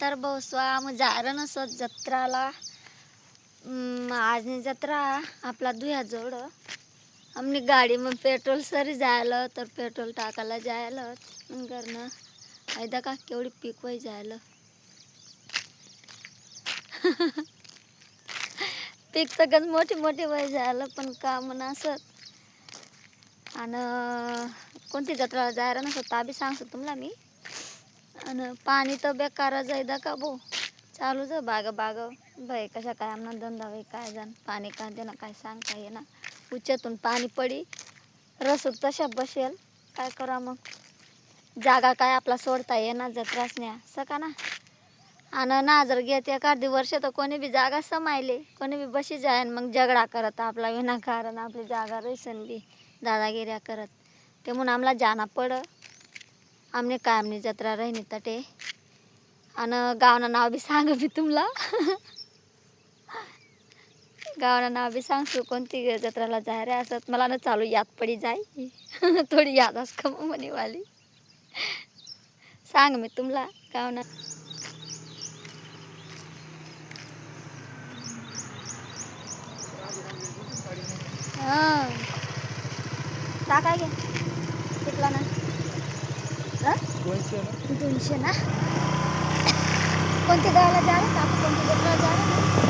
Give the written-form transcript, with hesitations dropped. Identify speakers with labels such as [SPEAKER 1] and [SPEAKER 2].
[SPEAKER 1] तर बसवा मग जायला नसत जत्राला. आज जत्रा आपला धुयाजवळ आमनी गाडी मग पेट्रोल सरी जायला तर पेट्रोल टाकायला जायला मग करणं ऐदा का केवढी पीक वय जायला. पीक सगळ्यात मोठी मोठी वय जायला पण काम नसत आणि कोणती जत्रा जायला नसत ताबी सांगतो तुम्हाला मी. आणि पाणी तर बेकार जायदा का भो चालू जा बाग बाई कशा काय आमना धंदा बाई काय जाण पाणी का दे ना काय सांगता ये ना उच्चातून पाणी पडी रसूट तशा बसेल काय करा मग जागा काय आपला सोडता ये ना जत्राच न्या सका ना. आणि ना जर घेते एखादी वर्ष तर कोणी बी जागा समायले कोणी बी बशी जाय मग झगडा करत आपला विनाकारण आपली जागा रेसन बी दादागिऱ्या करत ते म्हणून आम्हाला जाना पड आमने काय आमनी जत्रा राहिनी तटे. आणि गावना नाव बी सांग बी तुम्हाला. गावना नाव बी सांगतो कोणती जत्राला जाय रे असत मला ना चालू याद पडी जाय. थोडी याद अस का मनीवाली सांग मी तुम्हाला गावना. हां टाकाय घे कितला ना 200 ना. कोणत्या गावाला जा रे आपण कोणत्या जत्रा जा रे.